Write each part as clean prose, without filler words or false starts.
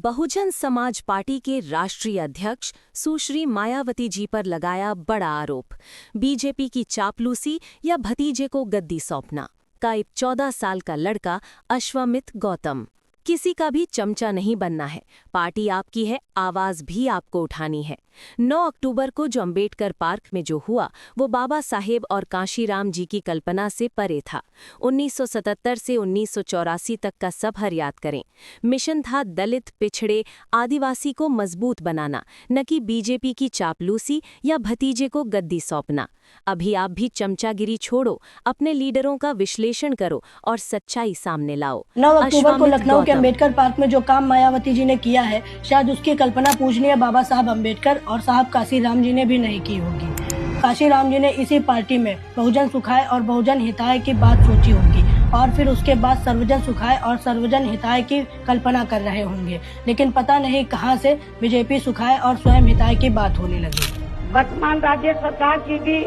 Bahujan Samaj party के राष्ट्रीय अध्यक्ष सुश्री मायावती जी पर लगाया बड़ा आरोप। बीजेपी की चापलूसी या भतीजे को गद्दी सौंपना। काइब 14 साल का लड़का अश्वमित गौतम। किसी का भी चमचा नहीं बनना है। पार्टी आपकी है, आवाज भी आपको उठानी है। 9 अक्टूबर को जो अंबेडकर पार्क में जो हुआ वो बाबा साहेब और कांशीराम जी की कल्पना से परे था। 1977 से 1984 तक का सफर याद करें। मिशन था दलित, पिछड़े, आदिवासी को मजबूत बनाना, न कि बीजेपी की चापलूसी या भतीजे को गद्दी सौंपना। अभी आप भी चमचागिरी छोड़ो, अपने लीडरों का विश्लेषण करो और सच्चाई सामने लाओ। 9 अक्टूबर को लखनऊ के अंबेडकर पार्क में जो काम मायावती जी ने किया है, शायद उसकी कल्पना पूजनीय बाबा साहब अंबेडकर और साहब काशीराम जी ने भी नहीं की होगी। काशीराम जी ने इसी पार्टी में बहुजन सुखाय और बहुजन हिताय की बात सोची होगी और फिर उसके बाद सर्वजन सुखाय और सर्वजन हिताय की कल्पना कर रहे होंगे, लेकिन पता नहीं कहां से बीजेपी सुखाय और स्वयं हिताय की बात होने लगी। वर्तमान राज्य सरकार की भी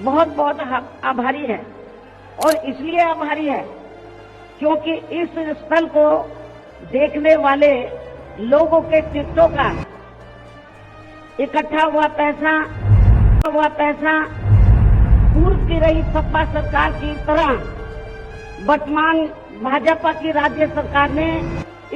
बहुत बहुत आभारी है और इसलिए आभारी है क्योंकि इस स्थल को देखने वाले लोगों के टिकटों का इकट्ठा हुआ पैसा पूर्व की रही सपा सरकार की तरह वर्तमान भाजपा की राज्य सरकार ने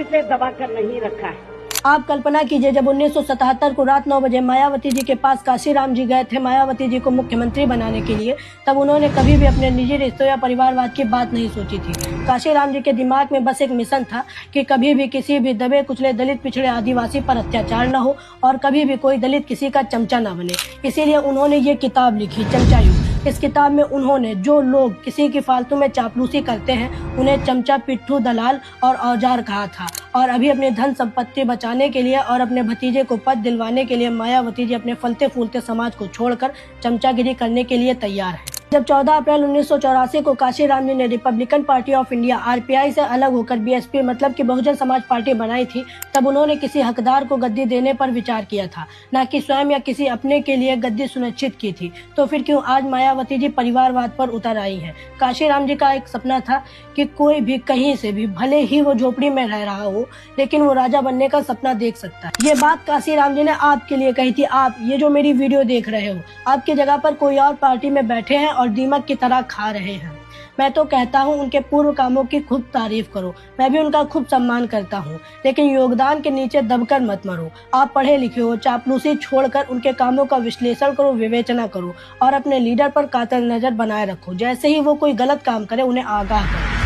इसे दबाकर नहीं रखा है। आप कल्पना कीजिए, जब 1977 को रात 9 बजे मायावती जी के पास काशीराम जी गए थे मायावती जी को मुख्यमंत्री बनाने के लिए, तब उन्होंने कभी भी अपने निजी रिश्तों या परिवारवाद की बात नहीं सोची थी। काशीराम जी के दिमाग में बस एक मिशन था कि कभी भी किसी भी दबे कुचले दलित, पिछड़े, आदिवासी पर अत्याचार न हो और कभी भी कोई दलित किसी का चमचा न बने। इसीलिए उन्होंने ये किताब लिखी, चमचा युग। इस किताब में उन्होंने जो लोग किसी की फालतू में चापलूसी करते हैं उन्हें चमचा, पिट्ठू, दलाल और औजार कहा था। और अभी अपने धन संपत्ति बचाने के लिए और अपने भतीजे को पद दिलवाने के लिए मायावती जी अपने फलते फूलते समाज को छोड़कर चमचागिरी करने के लिए तैयार है। जब 14 अप्रैल 1984 को काशीराम जी ने Republican party of India RPI से अलग होकर बीएसपी मतलब कि बहुजन समाज पार्टी बनाई थी, तब उन्होंने किसी हकदार को गद्दी देने पर विचार किया था, न कि स्वयं या किसी अपने के लिए गद्दी सुनिश्चित की थी। तो फिर क्यों आज मायावती जी परिवारवाद पर उतर आई हैं? काशीराम जी का एक सपना था कि कोई भी कहीं से भी, भले ही वो झोपड़ी में रह रहा हो, लेकिन वो राजा बनने का सपना देख सकता है। ये बात काशीराम जी ने आपके लिए कही थी। आप ये जो मेरी वीडियो देख रहे हो, आपकी जगह पर कोई और पार्टी में बैठे हैं और दीमक की तरह खा रहे हैं। मैं तो कहता हूं उनके पूर्व कामों की खूब तारीफ करो, मैं भी उनका खूब सम्मान करता हूं, लेकिन योगदान के नीचे दबकर मत मरो। आप पढ़े लिखे हो, चापलूसी छोड़कर उनके कामों का विश्लेषण करो, विवेचना करो और अपने लीडर पर कातर नजर बनाए रखो। जैसे ही वो कोई गलत काम करे उन्हें आगाह करो।